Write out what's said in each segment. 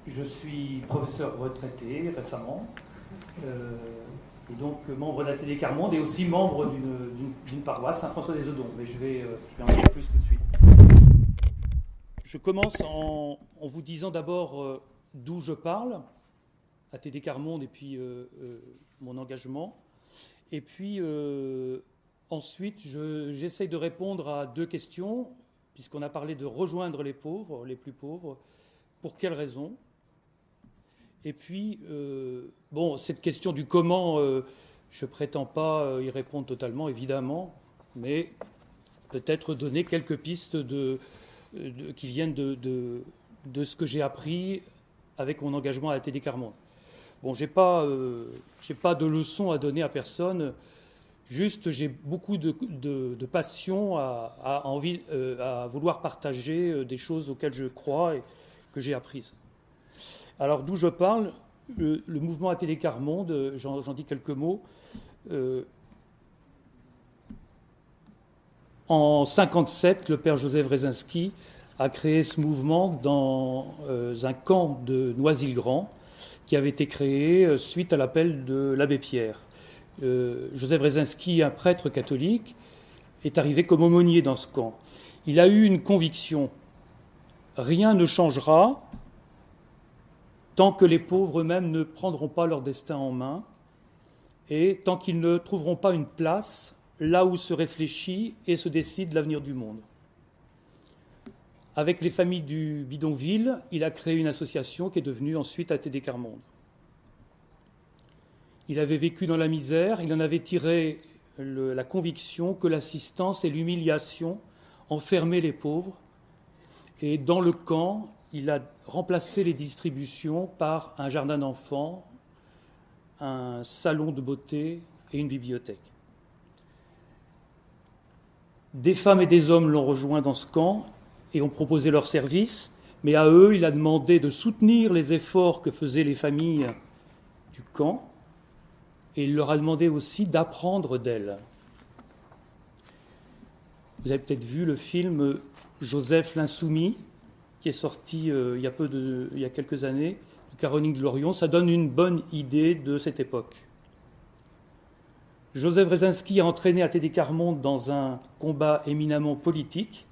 Je suis professeur retraité récemment, et donc membre d'ATD Carmonde et aussi membre d'une paroisse, Saint-François-des-Eudons. Mais je vais en dire plus tout de suite. Je commence en vous disant d'abord d'où je parle, ATD Carmonde et puis mon engagement. Et puis ensuite, j'essaye de répondre à deux questions, puisqu'on a parlé de rejoindre les pauvres, les plus pauvres. Pour quelles raisons? Et puis, cette question du comment, je ne prétends pas y répondre totalement, évidemment, mais peut-être donner quelques pistes qui viennent de ce que j'ai appris avec mon engagement à ATD Carmonde. Bon, j'ai pas de leçons à donner à personne, juste j'ai beaucoup de passion à vouloir partager des choses auxquelles je crois et que j'ai apprises. Alors d'où je parle, le mouvement ATD Carmonde, j'en dis quelques mots. En 1957, le père Joseph Wresinski a créé ce mouvement dans un camp de Noisy-le-Grand qui avait été créé suite à l'appel de l'abbé Pierre. Joseph Wresinski, un prêtre catholique, est arrivé comme aumônier dans ce camp. Il a eu une conviction: rien ne changera tant que les pauvres eux-mêmes ne prendront pas leur destin en main et tant qu'ils ne trouveront pas une place là où se réfléchit et se décide l'avenir du monde. Avec les familles du bidonville, il a créé une association qui est devenue ensuite ATD Carmonde. Il avait vécu dans la misère, il en avait tiré la conviction que l'assistance et l'humiliation enfermaient les pauvres, et dans le camp, il a remplacé les distributions par un jardin d'enfants, un salon de beauté et une bibliothèque. Des femmes et des hommes l'ont rejoint dans ce camp et ont proposé leurs services, mais à eux, il a demandé de soutenir les efforts que faisaient les familles du camp, et il leur a demandé aussi d'apprendre d'elles. Vous avez peut-être vu le film Joseph l'Insoumis, qui est sorti il y a quelques années, de Caroline Glorion. Ça donne une bonne idée de cette époque. Joseph Wresinski a entraîné ATD Carmonde dans un combat éminemment politique.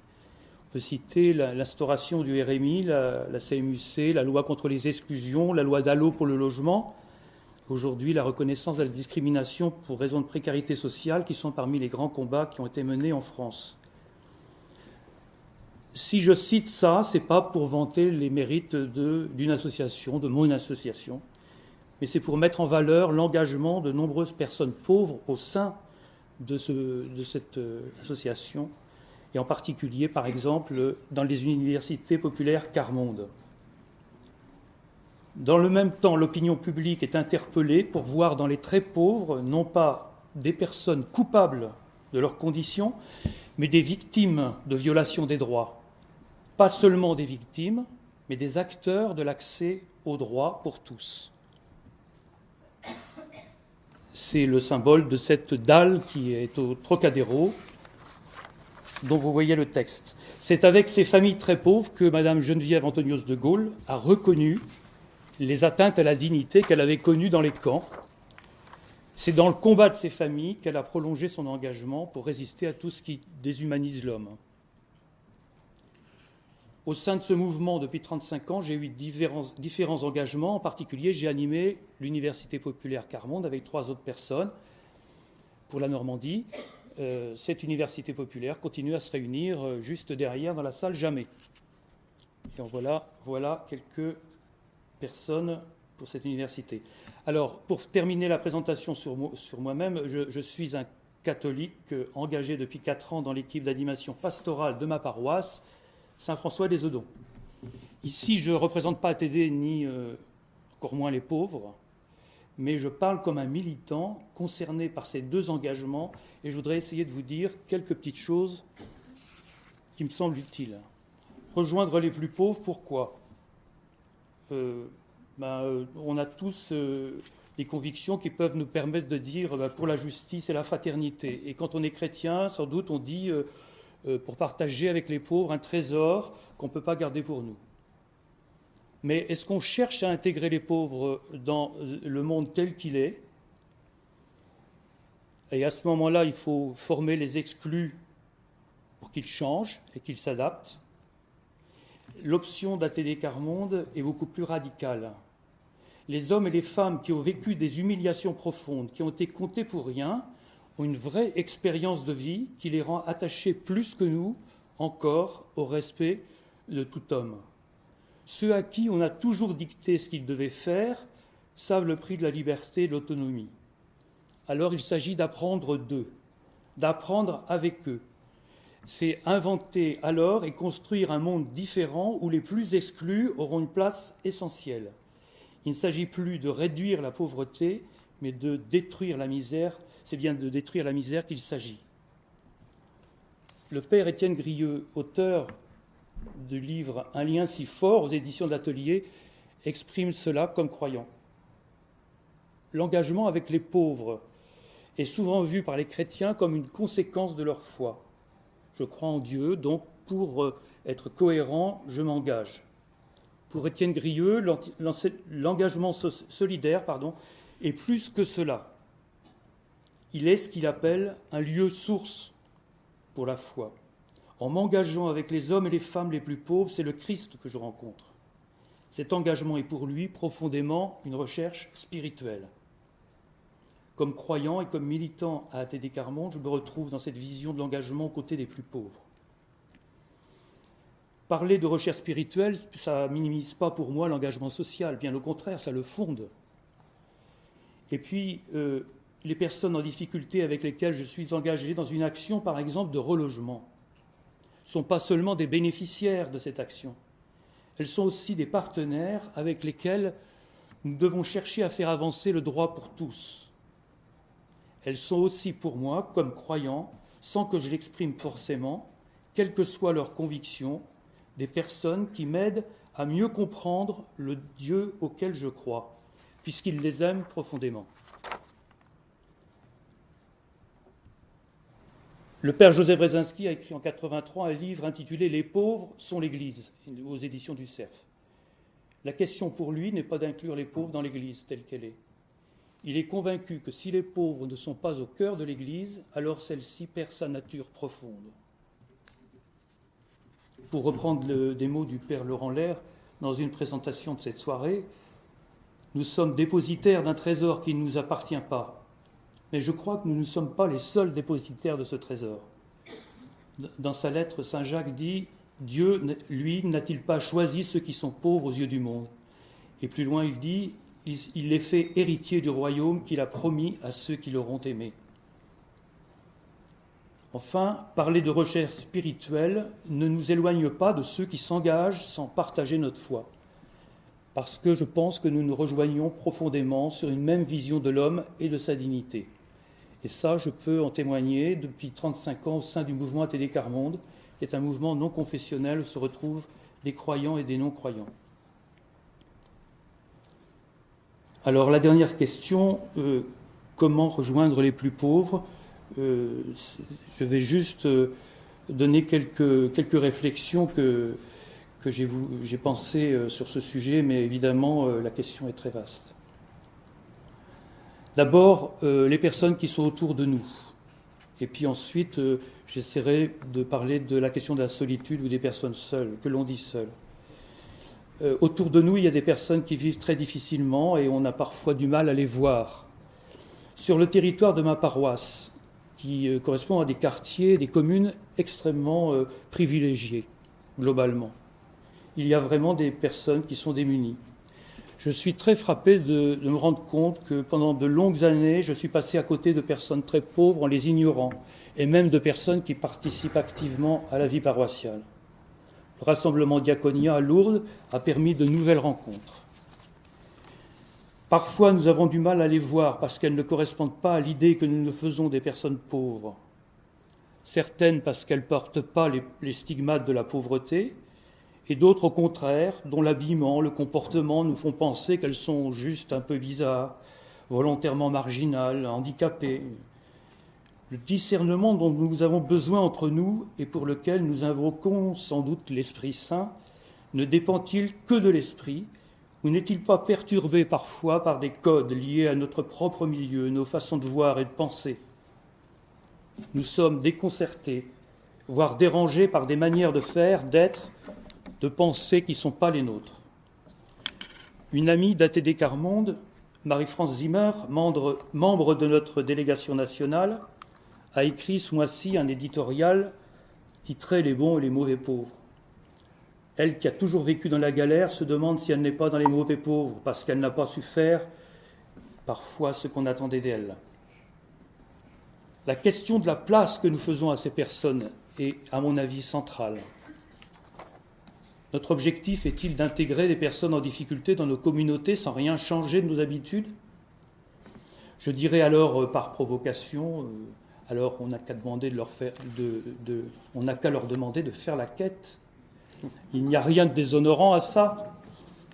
On peut citer l'instauration du RMI, la CMUC, la loi contre les exclusions, la loi Dallot pour le logement. Aujourd'hui, la reconnaissance de la discrimination pour raison de précarité sociale, qui sont parmi les grands combats qui ont été menés en France. Si je cite ça, ce n'est pas pour vanter les mérites d'une association, de mon association, mais c'est pour mettre en valeur l'engagement de nombreuses personnes pauvres au sein de cette association, et en particulier, par exemple, dans les universités populaires Carmonde. Dans le même temps, l'opinion publique est interpellée pour voir dans les très pauvres non pas des personnes coupables de leurs conditions, mais des victimes de violations des droits. Pas seulement des victimes, mais des acteurs de l'accès aux droits pour tous. C'est le symbole de cette dalle qui est au Trocadéro, dont vous voyez le texte. C'est avec ces familles très pauvres que Madame Geneviève Antonios de Gaulle a reconnu les atteintes à la dignité qu'elle avait connues dans les camps. C'est dans le combat de ces familles qu'elle a prolongé son engagement pour résister à tout ce qui déshumanise l'homme. Au sein de ce mouvement, depuis 35 ans, j'ai eu différents engagements. En particulier, j'ai animé l'Université populaire Carmonde avec 3 autres personnes pour la Normandie. Cette université populaire continue à se réunir juste derrière dans la salle Jamais. Et voilà quelques personnes pour cette université. Alors, pour terminer la présentation sur moi-même, je suis un catholique engagé depuis 4 ans dans l'équipe d'animation pastorale de ma paroisse, Saint-François-des-Eudons. Ici, je ne représente pas ATD ni encore moins les pauvres, mais je parle comme un militant concerné par ces 2 engagements, et je voudrais essayer de vous dire quelques petites choses qui me semblent utiles. Rejoindre les plus pauvres, pourquoi ? On a tous des convictions qui peuvent nous permettre de dire pour la justice et la fraternité. Et quand on est chrétien, sans doute, on dit pour partager avec les pauvres un trésor qu'on ne peut pas garder pour nous. Mais est-ce qu'on cherche à intégrer les pauvres dans le monde tel qu'il est? Et à ce moment-là, il faut former les exclus pour qu'ils changent et qu'ils s'adaptent. L'option d'ATD Quart-Monde est beaucoup plus radicale. Les hommes et les femmes qui ont vécu des humiliations profondes, qui ont été comptés pour rien, ont une vraie expérience de vie qui les rend attachés plus que nous encore au respect de tout homme. Ceux à qui on a toujours dicté ce qu'ils devaient faire savent le prix de la liberté et de l'autonomie. Alors il s'agit d'apprendre d'eux, d'apprendre avec eux. C'est inventer alors et construire un monde différent où les plus exclus auront une place essentielle. Il ne s'agit plus de réduire la pauvreté, mais de détruire la misère. C'est bien de détruire la misère qu'il s'agit. Le père Étienne Grieux, auteur du livre « Un lien si fort » aux éditions de l'Atelier, exprime cela comme croyant. L'engagement avec les pauvres est souvent vu par les chrétiens comme une conséquence de leur foi. Je crois en Dieu, donc pour être cohérent, je m'engage. Pour Étienne Grieux, l'engagement solidaire est plus que cela. Il est ce qu'il appelle un lieu source pour la foi. En m'engageant avec les hommes et les femmes les plus pauvres, c'est le Christ que je rencontre. Cet engagement est pour lui profondément une recherche spirituelle. Comme croyant et comme militant à ATD Quart-Monde, je me retrouve dans cette vision de l'engagement aux côtés des plus pauvres. Parler de recherche spirituelle, ça ne minimise pas pour moi l'engagement social, bien au contraire, ça le fonde. Et puis, les personnes en difficulté avec lesquelles je suis engagé dans une action, par exemple, de relogement, ne sont pas seulement des bénéficiaires de cette action, elles sont aussi des partenaires avec lesquels nous devons chercher à faire avancer le droit pour tous. Elles sont aussi pour moi, comme croyants, sans que je l'exprime forcément, quelles que soient leurs convictions, des personnes qui m'aident à mieux comprendre le Dieu auquel je crois, puisqu'il les aime profondément. Le père Joseph Wresinski a écrit en 1983 un livre intitulé « Les pauvres sont l'Église » aux éditions du Cerf. La question pour lui n'est pas d'inclure les pauvres dans l'Église telle qu'elle est. Il est convaincu que si les pauvres ne sont pas au cœur de l'Église, alors celle-ci perd sa nature profonde. Pour reprendre des mots du père Laurent Lair, dans une présentation de cette soirée, nous sommes dépositaires d'un trésor qui ne nous appartient pas. Mais je crois que nous ne sommes pas les seuls dépositaires de ce trésor. Dans sa lettre, saint Jacques dit « Dieu, lui, n'a-t-il pas choisi ceux qui sont pauvres aux yeux du monde ?» Et plus loin, il dit « Il les fait héritiers du royaume qu'il a promis à ceux qui l'auront aimé. » Enfin, parler de recherche spirituelle ne nous éloigne pas de ceux qui s'engagent sans partager notre foi. Parce que je pense que nous nous rejoignons profondément sur une même vision de l'homme et de sa dignité. Et ça, je peux en témoigner depuis 35 ans au sein du mouvement ATD Quart-Monde, qui est un mouvement non confessionnel où se retrouvent des croyants et des non-croyants. Alors la dernière question, comment rejoindre les plus pauvres ? Je vais juste donner quelques réflexions que j'ai pensées sur ce sujet, mais évidemment la question est très vaste. D'abord, les personnes qui sont autour de nous. Et puis ensuite, j'essaierai de parler de la question de la solitude ou des personnes seules, que l'on dit seules. Autour de nous, il y a des personnes qui vivent très difficilement et on a parfois du mal à les voir. Sur le territoire de ma paroisse, qui correspond à des quartiers, des communes extrêmement privilégiées, globalement, il y a vraiment des personnes qui sont démunies. Je suis très frappé de me rendre compte que pendant de longues années, je suis passé à côté de personnes très pauvres en les ignorant, et même de personnes qui participent activement à la vie paroissiale. Le rassemblement Diaconia à Lourdes a permis de nouvelles rencontres. Parfois, nous avons du mal à les voir parce qu'elles ne correspondent pas à l'idée que nous nous faisons des personnes pauvres. Certaines parce qu'elles ne portent pas les stigmates de la pauvreté, et d'autres au contraire, dont l'habillement, le comportement nous font penser qu'elles sont juste un peu bizarres, volontairement marginales, handicapées. Le discernement dont nous avons besoin entre nous et pour lequel nous invoquons sans doute l'Esprit Saint ne dépend-il que de l'esprit, ou n'est-il pas perturbé parfois par des codes liés à notre propre milieu, nos façons de voir et de penser? Nous sommes déconcertés, voire dérangés par des manières de faire, d'être, de penser qui ne sont pas les nôtres. Une amie d'ATD Quart Monde, Marie-France Zimmer, membre de notre délégation nationale, a écrit ce mois-ci un éditorial titré « Les bons et les mauvais pauvres ». Elle, qui a toujours vécu dans la galère, se demande si elle n'est pas dans les mauvais pauvres, parce qu'elle n'a pas su faire parfois ce qu'on attendait d'elle. La question de la place que nous faisons à ces personnes est, à mon avis, centrale. Notre objectif est-il d'intégrer des personnes en difficulté dans nos communautés sans rien changer de nos habitudes? Je dirais alors, par provocation, alors on n'a qu'à leur demander de faire la quête. Il n'y a rien de déshonorant à ça.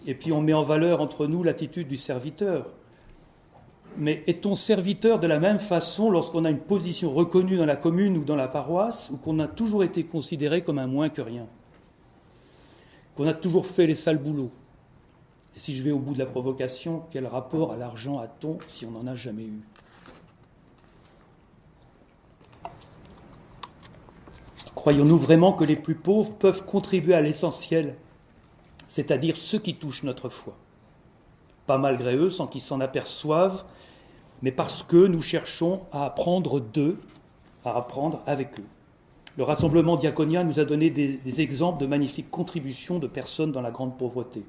Et puis on met en valeur entre nous l'attitude du serviteur. Mais est-on serviteur de la même façon lorsqu'on a une position reconnue dans la commune ou dans la paroisse, ou qu'on a toujours été considéré comme un moins que rien, qu'on a toujours fait les sales boulots? Et si je vais au bout de la provocation, quel rapport à l'argent a-t-on si on n'en a jamais eu? Croyons-nous vraiment que les plus pauvres peuvent contribuer à l'essentiel, c'est-à-dire ceux qui touchent notre foi? Pas malgré eux, sans qu'ils s'en aperçoivent, mais parce que nous cherchons à apprendre d'eux, à apprendre avec eux. Le rassemblement diaconien nous a donné des exemples de magnifiques contributions de personnes dans la grande pauvreté.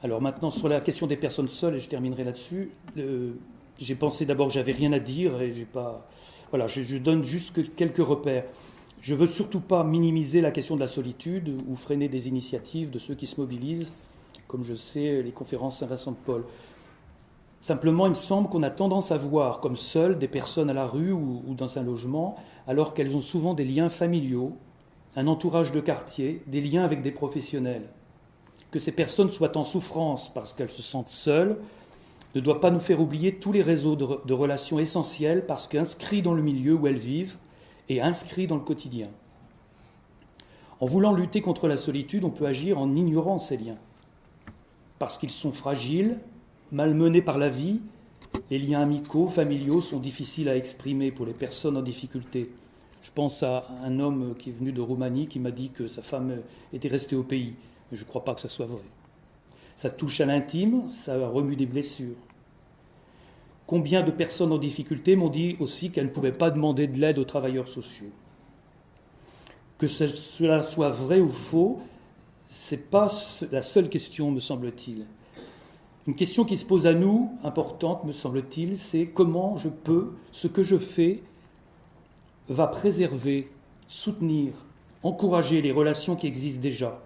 Alors maintenant, sur la question des personnes seules, et je terminerai là-dessus, j'ai pensé d'abord que j'avais rien à dire, et j'ai pas... Voilà, je donne juste quelques repères. Je ne veux surtout pas minimiser la question de la solitude ou freiner des initiatives de ceux qui se mobilisent, comme je sais les conférences Saint-Vincent-de-Paul. Simplement, il me semble qu'on a tendance à voir comme seules des personnes à la rue ou dans un logement, alors qu'elles ont souvent des liens familiaux, un entourage de quartier, des liens avec des professionnels. Que ces personnes soient en souffrance parce qu'elles se sentent seules ne doit pas nous faire oublier tous les réseaux de relations essentiels parce qu'inscrits dans le milieu où elles vivent et inscrits dans le quotidien. En voulant lutter contre la solitude, on peut agir en ignorant ces liens. Parce qu'ils sont fragiles, malmenés par la vie, les liens amicaux, familiaux sont difficiles à exprimer pour les personnes en difficulté. Je pense à un homme qui est venu de Roumanie qui m'a dit que sa femme était restée au pays. Mais je ne crois pas que ça soit vrai. Ça touche à l'intime, ça remue des blessures. Combien de personnes en difficulté m'ont dit aussi qu'elles ne pouvaient pas demander de l'aide aux travailleurs sociaux. Que cela soit vrai ou faux, ce n'est pas la seule question, me semble-t-il. Une question qui se pose à nous, importante, me semble-t-il, c'est comment ce que je fais va préserver, soutenir, encourager les relations qui existent déjà.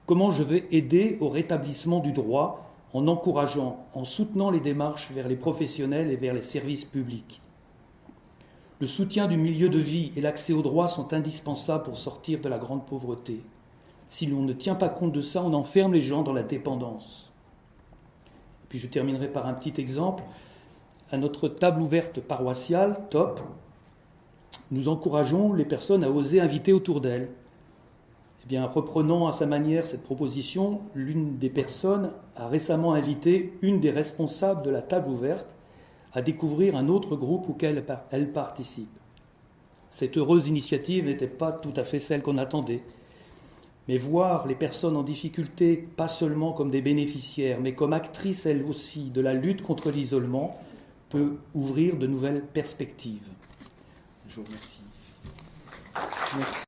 Comment je vais aider au rétablissement du droit en encourageant, en soutenant les démarches vers les professionnels et vers les services publics. Le soutien du milieu de vie et l'accès au droit sont indispensables pour sortir de la grande pauvreté. Si l'on ne tient pas compte de ça, on enferme les gens dans la dépendance. Puis je terminerai par un petit exemple. À notre table ouverte paroissiale, TOP, nous encourageons les personnes à oser inviter autour d'elles. Eh bien, reprenant à sa manière cette proposition, l'une des personnes a récemment invité une des responsables de la table ouverte à découvrir un autre groupe auquel elle participe. Cette heureuse initiative n'était pas tout à fait celle qu'on attendait. Mais voir les personnes en difficulté, pas seulement comme des bénéficiaires, mais comme actrices elles aussi de la lutte contre l'isolement, peut ouvrir de nouvelles perspectives. Je vous remercie. Merci.